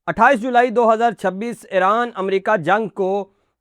28 जुलाई 2026 Iran America जंग को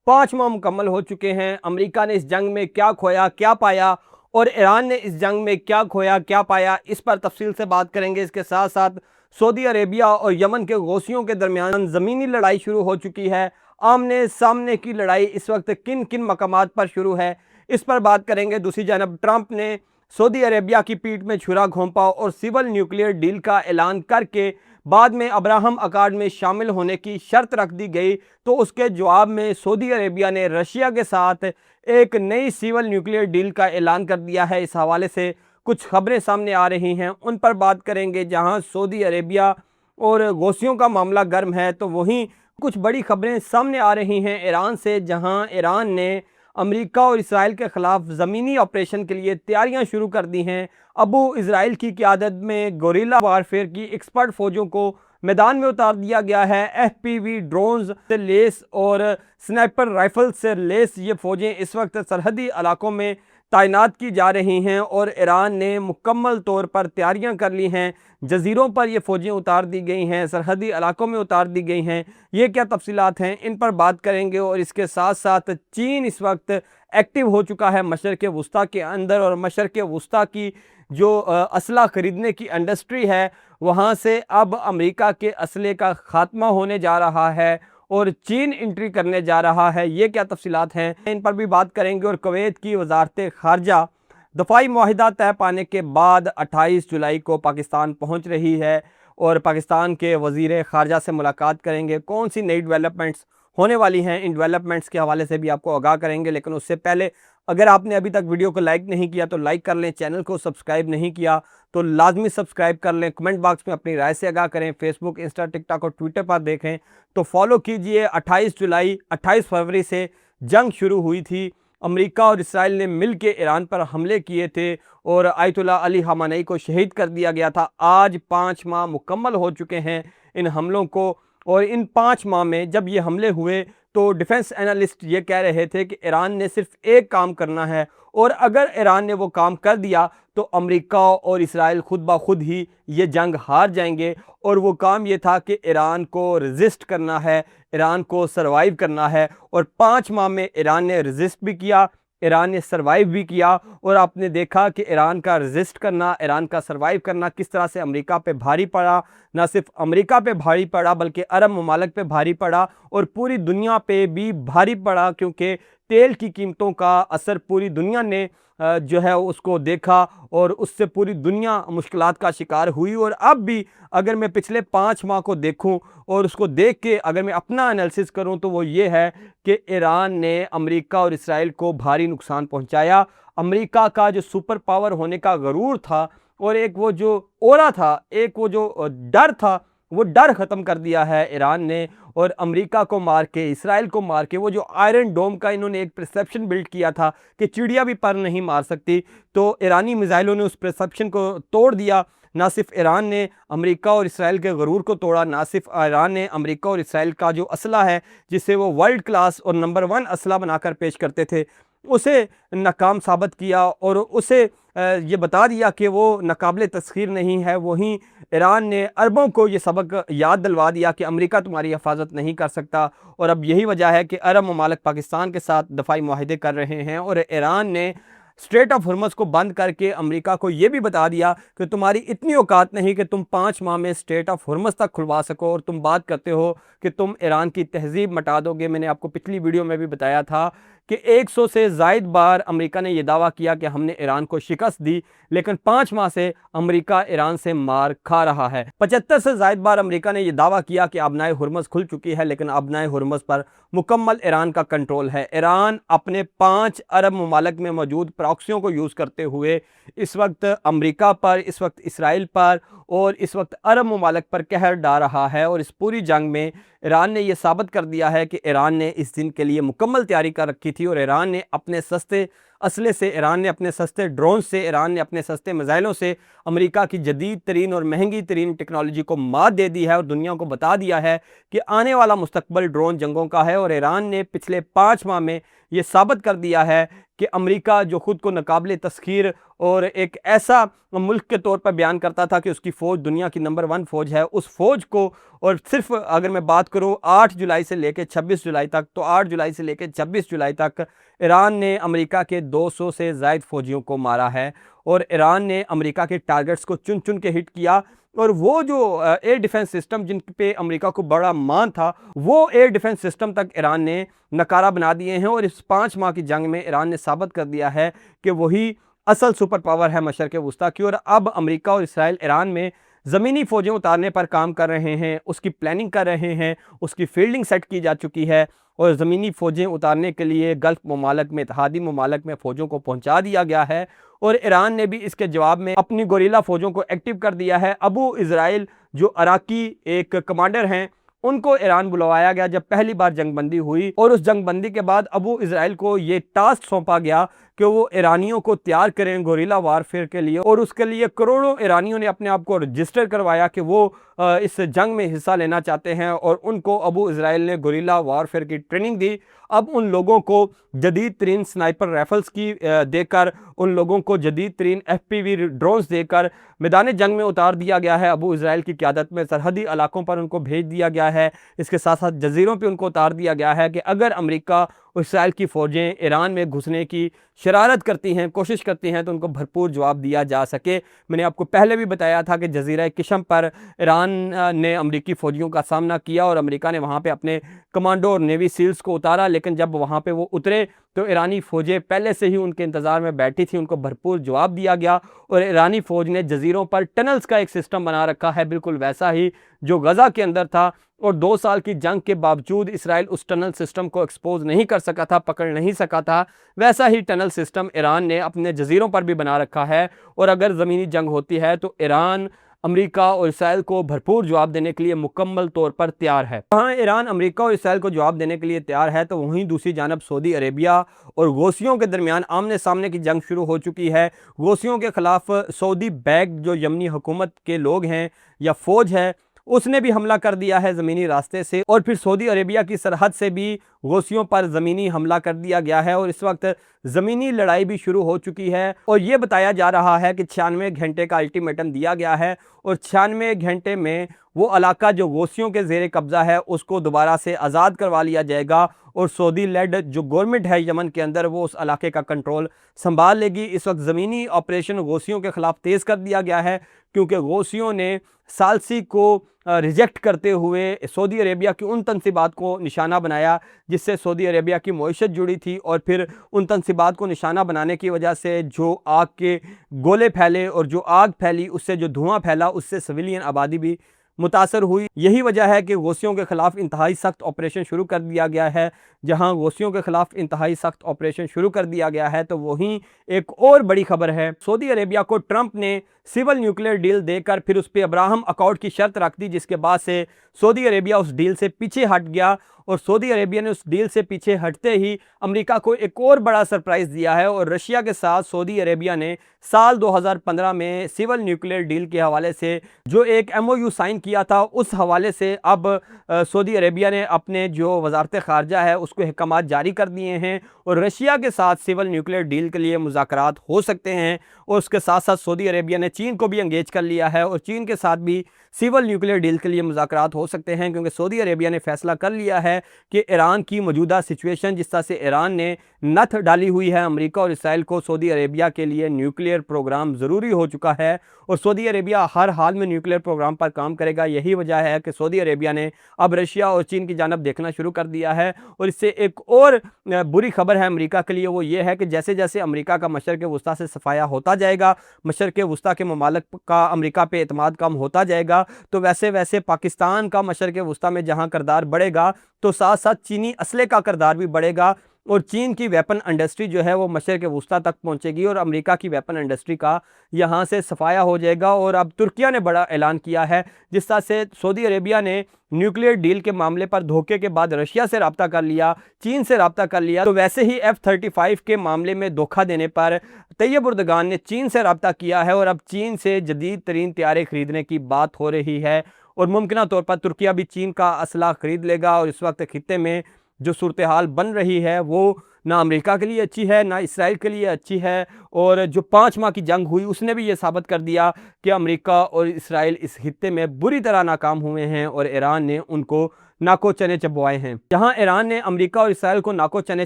5 माह मुकम्मल हो चुके हैं। अमेरिका ने इस जंग में क्या खोया क्या पाया और ईरान ने इस जंग में क्या खोया क्या पाया, इस पर तफसील से बात करेंगे। इसके साथ साथ सऊदी अरेबिया और यमन के गौसियों के दरमियान ज़मीनी लड़ाई शुरू हो चुकी है। आमने सामने की लड़ाई इस वक्त किन किन मकामात पर शुरू है, इस पर बात करेंगे। दूसरी जानब ट्रंप ने सऊदी अरेबिया की पीठ में छुरा घोंपा और सिविल न्यूक्लियर डील का ऐलान करके बाद में अब्राहम अकार्ड में शामिल होने की शर्त रख दी गई, तो उसके जवाब में सऊदी अरेबिया ने रशिया के साथ एक नई सिविल न्यूक्लियर डील का ऐलान कर दिया है। इस हवाले से कुछ खबरें सामने आ रही हैं, उन पर बात करेंगे। जहां सऊदी अरेबिया और गौसियों का मामला गर्म है, तो वहीं कुछ बड़ी खबरें सामने आ रही हैं ईरान से, जहां ईरान ने अमेरिका और इसराइल के ख़िलाफ़ ज़मीनी ऑपरेशन के लिए तैयारियां शुरू कर दी हैं। अबू इसराइल की क़यादत में गोरिल्ला वारफेयर की एक्सपर्ट फ़ौजों को मैदान में उतार दिया गया है। FPV ड्रोन्स से लेस और स्नाइपर राइफल से लेस ये फ़ौजें इस वक्त सरहदी इलाकों में तैनात की जा रही हैं और ईरान ने मुकम्मल तौर पर तैयारियां कर ली हैं। जजीरों पर ये फ़ौजें उतार दी गई हैं, सरहदी इलाकों में उतार दी गई हैं। ये क्या तफसीलात हैं, इन पर बात करेंगे। और इसके साथ साथ चीन इस वक्त एक्टिव हो चुका है मशरक़ वुस्ता के अंदर, और मशरक़ वुस्ता की जो असला ख़रीदने की इंडस्ट्री है, वहाँ से अब अमेरिका के असले का ख़ात्मा होने जा रहा है और चीन एंट्री करने जा रहा है। ये क्या तफसीलात हैं, इन पर भी बात करेंगे। और कुवैत की वजारत ख़ारजा दफ़ाई मुआहिदा तय पाने के बाद 28 जुलाई को पाकिस्तान पहुँच रही है और पाकिस्तान के वज़ीर ख़ारजा से मुलाकात करेंगे। कौन सी नई डेवलपमेंट्स होने वाली हैं, इन डेवलपमेंट्स के हवाले से भी आपको आगाह करेंगे। लेकिन उससे पहले अगर आपने अभी तक वीडियो को लाइक नहीं किया तो लाइक कर लें, चैनल को सब्सक्राइब नहीं किया तो लाजमी सब्सक्राइब कर लें, कमेंट बॉक्स में अपनी राय से आगाह करें। फेसबुक, इंस्टा, टिकटॉक और ट्विटर पर देखें तो फॉलो कीजिए। 28 फरवरी से जंग शुरू हुई थी। अमेरिका और इसराइल ने मिल के ईरान पर हमले किए थे और आयतुल्ला अली ख़ामेनी को शहीद कर दिया गया था। आज 5 माह मुकम्मल हो चुके हैं इन हमलों को, और इन 5 माह में जब ये हमले हुए तो डिफेंस एनालिस्ट ये कह रहे थे कि ईरान ने सिर्फ एक काम करना है, और अगर ईरान ने वो काम कर दिया तो अमेरिका और इसराइल खुद ब खुद ही ये जंग हार जाएंगे। और वो काम ये था कि ईरान को रेजिस्ट करना है, ईरान को सरवाइव करना है। और 5 माह में ईरान ने रेजिस्ट भी किया, ईरान ने सरवाइव भी किया। और आपने देखा कि ईरान का रेजिस्ट करना, ईरान का सरवाइव करना किस तरह से अमेरिका पे भारी पड़ा। ना सिर्फ अमेरिका पे भारी पड़ा बल्कि अरब ममालिक पे भारी पड़ा और पूरी दुनिया पे भी भारी पड़ा, क्योंकि तेल की कीमतों का असर पूरी दुनिया ने जो है उसको देखा और उससे पूरी दुनिया मुश्किलात का शिकार हुई। और अब भी अगर मैं पिछले 5 माह को देखूं और उसको देख के अगर मैं अपना एनालिसिस करूं तो वो ये है कि ईरान ने अमेरिका और इसराइल को भारी नुकसान पहुंचाया। अमेरिका का जो सुपर पावर होने का गरूर था और एक वो जो ओरा था, एक वो जो डर था, वो डर ख़त्म कर दिया है ईरान ने। और अमेरिका को मार के, इसराइल को मार के, वो जो आयरन डोम का इन्होंने एक परसेप्शन बिल्ड किया था कि चिड़िया भी पर नहीं मार सकती, तो ईरानी मिसाइलों ने उस परसेप्शन को तोड़ दिया। ना सिर्फ ईरान ने अमेरिका और इसराइल के गरूर को तोड़ा, ना सिर्फ ईरान ने अमेरिका और इसराइल का जो असला है जिसे वो वर्ल्ड क्लास और नंबर 1 असला बनाकर पेश करते थे, उसे नाकाम साबित किया और उसे ये बता दिया कि वो नाकाबिले तस्खीर नहीं है। वहीं ईरान ने अरबों को ये सबक याद दिलवा दिया कि अमेरिका तुम्हारी हिफाजत नहीं कर सकता। और अब यही वजह है कि अरब ममालिक पाकिस्तान के साथ दफ़ाई मुआहिदे कर रहे हैं और ईरान ने स्ट्रेट ऑफ हॉर्मज़ को बंद करके अमेरिका को ये भी बता दिया कि तुम्हारी इतनी औकात नहीं कि तुम 5 माह में स्ट्रेट ऑफ हॉर्मज़ तक खुलवा सको, और तुम बात करते हो कि तुम ईरान की तहजीब मिटा दोगे। मैंने आपको पिछली वीडियो में भी बताया था कि 100 से ज़ायद बार अमेरिका ने यह दावा किया कि हमने ईरान को शिकस्त दी, लेकिन 5 माह से अमेरिका ईरान से मार खा रहा है। 75 से ज़ायद बार अमेरिका ने यह दावा किया कि अबनाए हुर्मज़ खुल चुकी है, लेकिन अबनाए हुर्मज़ पर मुकम्मल ईरान का कंट्रोल है। ईरान अपने 5 अरब ममालिक में मौजूद प्रॉक्सियों को यूज़ करते हुए इस वक्त अमेरिका पर, इस वक्त इसराइल पर और इस वक्त अरब ममालिक पर कहर डा रहा है। और इस पूरी जंग में ईरान ने यह साबित कर दिया है कि ईरान ने इस दिन के लिए मुकम्मल तैयारी कर रखी थी और ईरान ने अपने सस्ते असले से, ईरान ने अपने सस्ते ड्रोन से, ईरान ने अपने सस्ते मिसाइलों से अमेरिका की जदीद तरीन और महंगी तरीन टेक्नोलॉजी को मात दे दी है और दुनिया को बता दिया है कि आने वाला मुस्तकबल ड्रोन जंगों का है। और ईरान ने पिछले 5 माह में ये साबित कर दिया है कि अमेरिका जो खुद को नाकाबिले तस्खीर और एक ऐसा मुल्क के तौर पर बयान करता था कि उसकी फ़ौज दुनिया की नंबर 1 फ़ौज है, उस फ़ौज को, और सिर्फ अगर मैं बात करूं 8 जुलाई से लेकर 26 जुलाई तक, तो 8 जुलाई से लेकर 26 जुलाई तक ईरान ने अमेरिका के 200 से ज़ायद फ़ौजियों को मारा है और ईरान ने अमेरिका के टारगेट्स को चुन चुन के हिट किया। और वो जो एयर डिफेंस सिस्टम जिन पे अमेरिका को बड़ा मान था, वो एयर डिफेंस सिस्टम तक ईरान ने नकारा बना दिए हैं। और इस 5 माह की जंग में ईरान ने साबित कर दिया है कि वही असल सुपर पावर है मशरक़ वुस्ता की। और अब अमेरिका और इसराइल ईरान में ज़मीनी फ़ौजें उतारने पर काम कर रहे हैं, उसकी प्लानिंग कर रहे हैं, उसकी फील्डिंग सेट की जा चुकी है और ज़मीनी फ़ौजें उतारने के लिए गल्फ़ ममालिक में, इत्तेहादी ममालिक में फ़ौजों को पहुँचा दिया गया है। और ईरान ने भी इसके जवाब में अपनी गोरिल्ला फ़ौजों को एक्टिव कर दिया है। अबू इज़राइल जो अराकी एक कमांडर हैं, उनको ईरान बुलवाया गया जब पहली बार जंगबंदी हुई, और उस जंगबंदी के बाद अबू इज़राइल को ये टास्क सौंपा गया कि वो ईरानियों को तैयार करें गोरिल्ला वारफेयर के लिए। और उसके लिए करोड़ों ईरानियों ने अपने आप को रजिस्टर करवाया कि वो इस जंग में हिस्सा लेना चाहते हैं, और उनको अबू इज़राइल ने गोरिल्ला वारफेयर की ट्रेनिंग दी। अब उन लोगों को जदीद तरीन स्नाइपर राइफल्स की देकर, उन लोगों को जदीद तरीन FPV ड्रोन्स देकर मैदान जंग में उतार दिया गया है। अबू इज़राइल की क़यादत में सरहदी इलाकों पर उनको भेज दिया गया है। इसके साथ साथ जजीरों पे उनको उतार दिया गया है कि अगर अमेरिका और इसराइल की फ़ौजें ईरान में घुसने की शरारत करती हैं, कोशिश करती हैं, तो उनको भरपूर जवाब दिया जा सके। मैंने आपको पहले भी बताया था कि जजीरा किशम पर ईरान ने अमरीकी फ़ौजियों का सामना किया और अमेरिका ने वहाँ पे अपने कमांडो और नेवी सील्स को उतारा, लेकिन जब वहाँ पे वो उतरे तो ईरानी फ़ौजें पहले से ही उनके इंतज़ार में बैठी थी, उनको भरपूर जवाब दिया गया। और ईरानी फ़ौज ने जजीरों पर टनल्स का एक सिस्टम बना रखा है, बिल्कुल वैसा ही जो गज़ा के अंदर था। और 2 साल की जंग के बावजूद इसराइल उस टनल सिस्टम को एक्सपोज नहीं कर सका था, पकड़ नहीं सका था। वैसा ही टनल सिस्टम ईरान ने अपने जजीरों पर भी बना रखा है। और अगर ज़मीनी जंग होती है तो ईरान अमेरिका और इसराइल को भरपूर जवाब देने के लिए मुकम्मल तौर पर तैयार है। जहाँ ईरान अमेरिका और इसराइल को जवाब देने के लिए तैयार है, तो वहीं दूसरी जानब सऊदी अरेबिया और गौसियों के दरमियान आमने सामने की जंग शुरू हो चुकी है। गौसियों के खिलाफ सऊदी बैग जो यमनी हुकूमत के लोग हैं या फ़ौज है, उसने भी हमला कर दिया है ज़मीनी रास्ते से, और फिर सऊदी अरेबिया की सरहद से भी गौसियों पर ज़मीनी हमला कर दिया गया है। और इस वक्त ज़मीनी लड़ाई भी शुरू हो चुकी है। और ये बताया जा रहा है कि 96 घंटे का अल्टीमेटम दिया गया है, और 96 घंटे में वो इलाका जो गौसियों के ज़ेर कब्ज़ा है उसको दोबारा से आज़ाद करवा लिया जाएगा, और सऊदी लेड जो गवर्नमेंट है यमन के अंदर, वो उस इलाके का कंट्रोल संभाल लेगी। इस वक्त ज़मीनी ऑपरेशन गौसियों के ख़िलाफ़ तेज़ कर दिया गया है, क्योंकि गौसियों ने सालसी को रिजेक्ट करते हुए सऊदी अरेबिया की उन तनसीबात को निशाना बनाया जिससे सऊदी अरेबिया की मईशत जुड़ी थी। और फिर उन तनसीबात को निशाना बनाने की वजह से जो आग के गोले फैले और जो आग फैली, उससे जो धुआं फैला, उससे सिविलियन आबादी भी मुतासर हुई। यही वजह है कि गौसियों के ख़िलाफ़ इंतहाई सख्त ऑपरेशन शुरू कर दिया गया है। जहां गौसियों के ख़िलाफ़ इंतहाई सख्त ऑपरेशन शुरू कर दिया गया है, तो वहीं एक और बड़ी खबर है, सऊदी अरेबिया को ट्रंप ने सिविल न्यूक्लियर डील देकर फिर उस पर अब्राहम अकॉर्ड की शर्त रख दी, जिसके बाद से सऊदी अरेबिया उस डील से पीछे हट गया। और सऊदी अरेबिया ने उस डील से पीछे हटते ही अमेरिका को एक और बड़ा सरप्राइज़ दिया है, और रशिया के साथ सऊदी अरेबिया ने साल 2015 में सिविल न्यूक्लियर डील के हवाले से जो एक MOU साइन किया था, उस हवाले से अब सऊदी अरेबिया ने अपने जो वजारत ख़ारजा है उसको अहकामात जारी कर दिए हैं, और रशिया के साथ सिविल न्यूक्लियर डील के लिए मुज़ाकरात हो सकते हैं। और उसके साथ साथ सऊदी अरेबिया ने चीन को भी एंगेज कर लिया है, और चीन के साथ भी सिविल न्यूक्लियर डील के लिए मुज़ाकरात हो सकते हैं, क्योंकि सऊदी अरेबिया ने फैसला कर लिया है कि ईरान की मौजूदा सिचुएशन, जिस तरह से ईरान ने नथ डाली हुई है अमेरिका और इसराइल को, सऊदी अरेबिया के लिए न्यूक्लियर प्रोग्राम ज़रूरी हो चुका है, और सऊदी अरेबिया हर हाल में न्यूक्लियर प्रोग्राम पर काम करेगा। यही वजह है कि सऊदी अरेबिया ने अब रशिया और चीन की जानब देखना शुरू कर दिया है। और इससे एक और बुरी खबर है अमेरिका के लिए, वो ये है कि जैसे जैसे अमेरिका का मशरक़ वुस्ता से सफाया होता जाएगा, मशरक़ वुस्ता के ममालिक का अमेरिका पे एतमाद कम होता जाएगा, तो वैसे वैसे पाकिस्तान का मशरक़ वुस्ता में जहाँ किरदार बढ़ेगा, तो साथ साथ चीनी असले का किरदार भी बढ़ेगा, और चीन की वेपन इंडस्ट्री जो है वो मशरक़ वुस्ता तक पहुंचेगी, और अमेरिका की वेपन इंडस्ट्री का यहाँ से सफाया हो जाएगा। और अब तुर्किया ने बड़ा ऐलान किया है, जिस तरह से सऊदी अरेबिया ने न्यूक्लियर डील के मामले पर धोखे के बाद रशिया से रब्ता कर लिया, चीन से रब्ता कर लिया, तो वैसे ही F-35 के मामले में धोखा देने पर तैयब उर्दगान ने चीन से रब्ता किया है, और अब चीन से जदीद तरीन तैयारे खरीदने की बात हो रही है, और मुमकिन तौर पर तुर्किया भी चीन का असला खरीद लेगा। और इस वक्त खित्ते में जो सूरत हाल बन रही है वो ना अमेरिका के लिए अच्छी है, ना इसराइल के लिए अच्छी है। और जो 5 माह की जंग हुई उसने भी ये साबित कर दिया कि अमेरिका और इसराइल इस खित्ते में बुरी तरह नाकाम हुए हैं और ईरान ने उनको नाको चने चबवाए हैं। जहां ईरान ने अमेरिका और इसराइल को नाको चने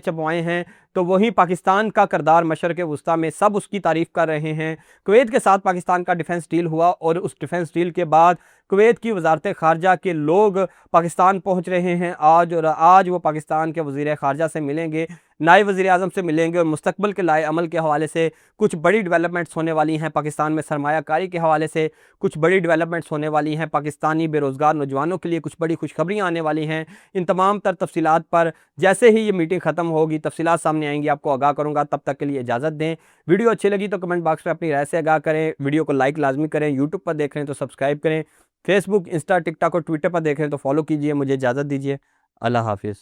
चबवाए हैं, तो वहीं पाकिस्तान का किरदार मशरक़ वस्ता में सब उसकी तारीफ़ कर रहे हैं। कुवैत के साथ पाकिस्तान का डिफेंस डील हुआ और उस डिफेंस डील के बाद कुवैत की वजारत ख़ारजा के लोग पाकिस्तान पहुँच रहे हैं आज, और आज वो पाकिस्तान के वज़ीर ख़ारजा से मिलेंगे, नायब वज़ीर आज़म से मिलेंगे और मुस्तक़बिल के लाए अमल के हवाले से कुछ बड़ी डेवलपमेंट्स होने वाली हैं। पाकिस्तान में सरमायाकारी के हवाले से कुछ बड़ी डेवलपमेंट्स होने वाली हैं। पाकिस्तानी बेरोज़गार नौजवानों के लिए कुछ बड़ी खुशखबरियाँ आने वाली हैं। इन तमाम तर तफसीलात पर जैसे ही ये मीटिंग ख़त्म होगी तफसीलात सामने आएंगी, आपको आगाह करूँगा। तब तक के लिए इजाज़त दें। वीडियो अच्छी लगी तो कमेंट बॉक्स में अपनी राय से आगाह करें। वीडियो को लाइक लाजमी करें। यूट्यूब पर देख रहे हैं तो सब्सक्राइब करें। फेसबुक, इंस्टा, टिकटॉक और ट्विटर पर देख रहे हैं तो फॉलो कीजिए। मुझे इजाज़त दीजिए। अल्लाह हाफिज़।